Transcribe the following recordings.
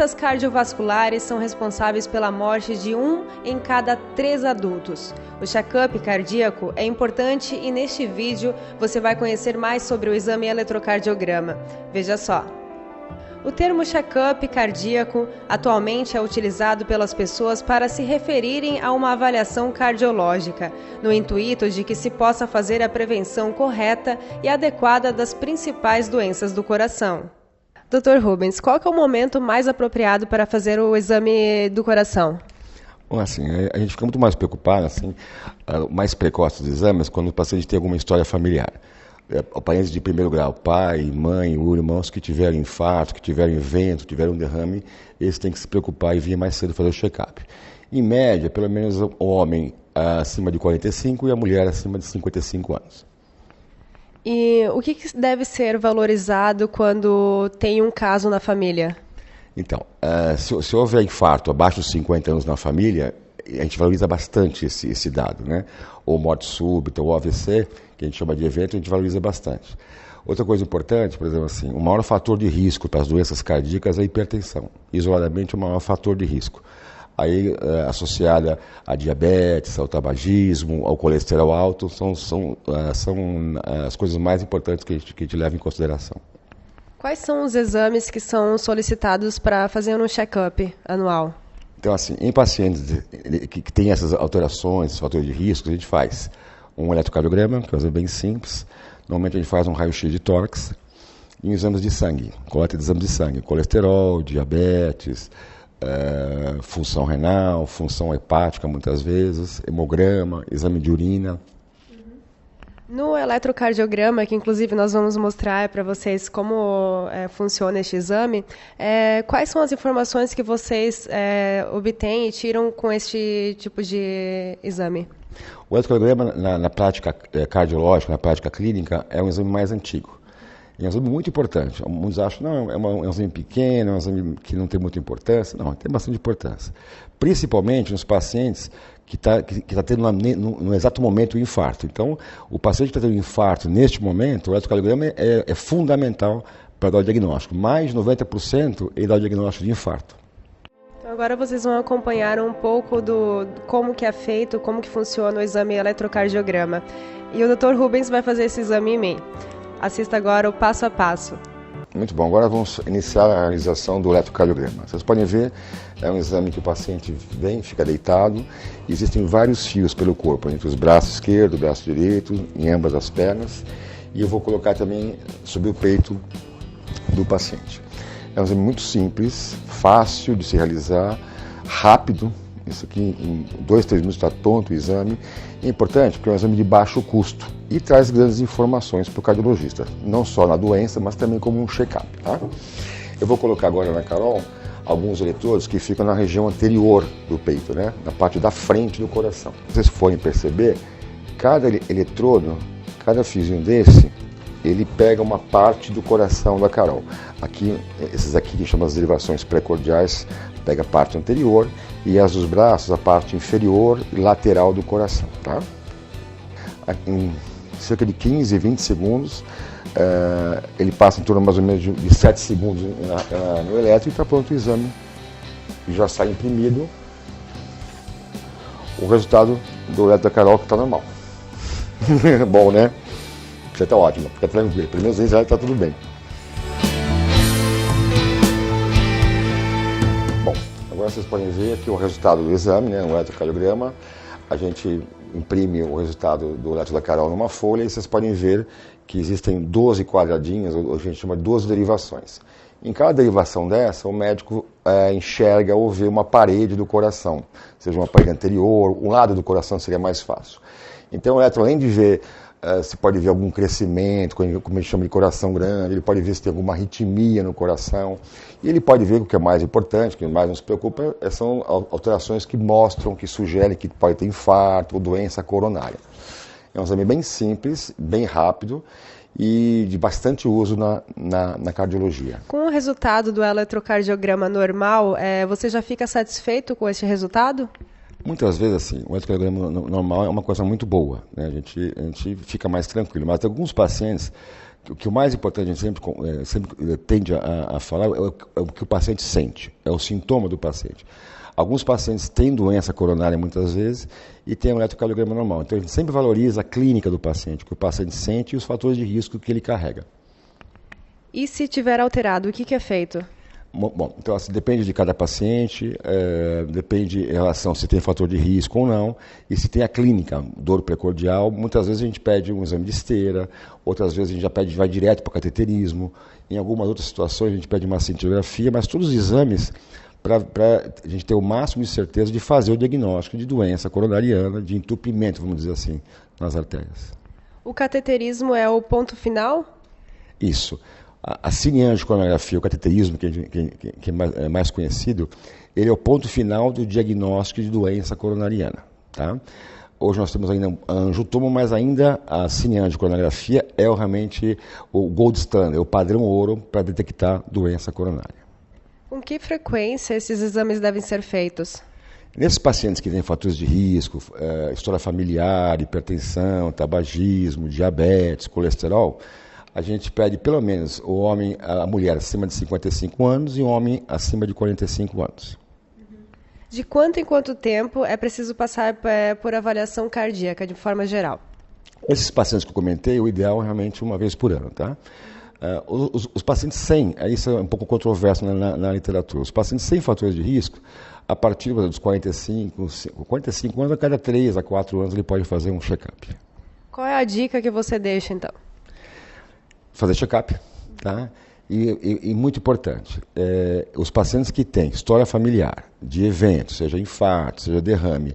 Doenças cardiovasculares são responsáveis pela morte de 1 em cada 3 adultos. O check-up cardíaco é importante e neste vídeo você vai conhecer mais sobre o exame eletrocardiograma. Veja só. O termo check-up cardíaco atualmente é utilizado pelas pessoas para se referirem a uma avaliação cardiológica, no intuito de que se possa fazer a prevenção correta e adequada das principais doenças do coração. Dr. Rubens, qual que é o momento mais apropriado para fazer o exame do coração? Bom, assim, a gente fica muito mais preocupado, assim, mais precoce dos exames, quando o paciente tem alguma história familiar. Parentes de primeiro grau, pai, mãe, ou irmãos que tiveram infarto, que tiveram evento, tiveram um derrame, eles têm que se preocupar e vir mais cedo fazer o check-up. Em média, pelo menos o homem acima de 45 e a mulher acima de 55 anos. E o que deve ser valorizado quando tem um caso na família? Então, se houver infarto abaixo dos 50 anos na família, a gente valoriza bastante esse dado, né? Ou morte súbita, ou AVC, que a gente chama de evento, a gente valoriza bastante. Outra coisa importante, por exemplo, assim, o maior fator de risco para as doenças cardíacas é a hipertensão. Isoladamente, o maior fator de risco. Aí, associada a diabetes, ao tabagismo, ao colesterol alto, são as coisas mais importantes que a gente leva em consideração. Quais são os exames que são solicitados para fazer um check-up anual? Então, assim, em pacientes que têm essas alterações, fatores de risco, a gente faz um eletrocardiograma, que é um exame bem simples. Normalmente a gente faz um raio-x de tórax e exames de sangue, coleta de exames de sangue, colesterol, diabetes, função renal, função hepática muitas vezes, hemograma, exame de urina. No eletrocardiograma, que inclusive nós vamos mostrar para vocês como funciona este exame, quais são as informações que vocês obtêm e tiram com este tipo de exame? O eletrocardiograma, na prática cardiológica, na prática clínica, é um exame mais antigo. É um exame muito importante. Muitos acham, não, é um exame pequeno, é um exame que não tem muita importância. Não, tem bastante importância. Principalmente nos pacientes que está tendo no exato momento o infarto. Então, o paciente que está tendo infarto neste momento, o eletrocardiograma é fundamental para dar o diagnóstico. Mais de 90% ele dá o diagnóstico de infarto. Então, agora vocês vão acompanhar um pouco do como que é feito, como que funciona o exame eletrocardiograma. E o Dr. Rubens vai fazer esse exame em mim. Assista agora o passo a passo. Muito bom, agora vamos iniciar a realização do eletrocardiograma. Vocês podem ver, é um exame que o paciente vem, fica deitado, existem vários fios pelo corpo, entre os braços esquerdo, braço direito, em ambas as pernas, e eu vou colocar também sobre o peito do paciente. É um exame muito simples, fácil de se realizar, rápido. Isso aqui, em 2, 3 minutos está pronto o exame. É importante porque é um exame de baixo custo e traz grandes informações para o cardiologista, não só na doença, mas também como um check-up. Tá? Eu vou colocar agora na Carol alguns eletrodos que ficam na região anterior do peito, né? Na parte da frente do coração. Se vocês forem perceber, cada eletrodo, cada fiozinho desse, ele pega uma parte do coração da Carol. Aqui, esses aqui que chamam as derivações precordiais, pega a parte anterior e as dos braços, a parte inferior e lateral do coração. Tá? Em cerca de 15, 20 segundos, ele passa em torno mais ou menos de 7 segundos no eletro e está pronto o exame. E já sai imprimido o resultado do eletro da Carol, que está normal. Bom, né? Você está ótimo, fica tranquilo. Primeiro vezes já está tudo bem. Bom, agora vocês podem ver aqui o resultado do exame, né, um eletrocardiograma. A gente imprime o resultado do eletro da Carol numa folha e vocês podem ver que existem 12 quadradinhos, ou a gente chama de 12 derivações. Em cada derivação dessa, o médico enxerga ou vê uma parede do coração, seja uma parede anterior, um lado do coração seria mais fácil. Então o eletro, além de ver você pode ver algum crescimento, como a gente chama de coração grande, ele pode ver se tem alguma arritmia no coração, e ele pode ver o que é mais importante, o que mais nos preocupa, são alterações que mostram, que sugerem que pode ter infarto ou doença coronária. É um exame bem simples, bem rápido e de bastante uso na cardiologia. Com o resultado do eletrocardiograma normal, você já fica satisfeito com esse resultado? Muitas vezes, assim, o eletrocardiograma normal é uma coisa muito boa, né? A gente fica mais tranquilo, mas tem alguns pacientes O que o mais importante, a gente sempre tende a falar, é o que o paciente sente, é o sintoma do paciente. Alguns pacientes têm doença coronária muitas vezes e têm um eletrocardiograma normal. Então a gente sempre valoriza a clínica do paciente, o que o paciente sente e os fatores de risco que ele carrega. E se tiver alterado, o que é feito? Bom, então assim, depende de cada paciente, depende em relação se tem fator de risco ou não, e se tem a clínica, dor precordial, muitas vezes a gente pede um exame de esteira, outras vezes a gente já vai direto para o cateterismo, em algumas outras situações a gente pede uma cintilografia, mas todos os exames para a gente ter o máximo de certeza de fazer o diagnóstico de doença coronariana, de entupimento, vamos dizer assim, nas artérias. O cateterismo é o ponto final? Isso. A cineangiocoronariografia, o cateterismo, que é mais conhecido, ele é o ponto final do diagnóstico de doença coronariana. Tá? Hoje nós temos ainda a angiotomo, mas ainda a cineangiocoronariografia é realmente o gold standard, o padrão ouro para detectar doença coronária. Com que frequência esses exames devem ser feitos? Nesses pacientes que têm fatores de risco, história familiar, hipertensão, tabagismo, diabetes, colesterol, a gente pede pelo menos a mulher acima de 55 anos e o homem acima de 45 anos. De quanto em quanto tempo é preciso passar por avaliação cardíaca, de forma geral? Esses pacientes que eu comentei, o ideal é realmente uma vez por ano. Tá? Os pacientes sem, isso é um pouco controverso na literatura, os pacientes sem fatores de risco, a partir dos 45 anos, a cada 3 a 4 anos ele pode fazer um check-up. Qual é a dica que você deixa, então? Fazer check-up, tá? E muito importante, os pacientes que têm história familiar de eventos, seja infarto, seja derrame,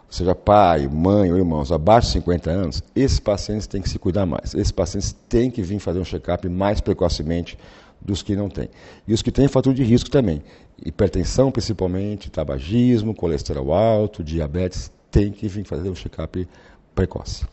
seja pai, mãe ou irmãos abaixo de 50 anos, esses pacientes têm que se cuidar mais. Esses pacientes têm que vir fazer um check-up mais precocemente dos que não têm. E os que têm fator de risco também, hipertensão principalmente, tabagismo, colesterol alto, diabetes, têm que vir fazer um check-up precoce.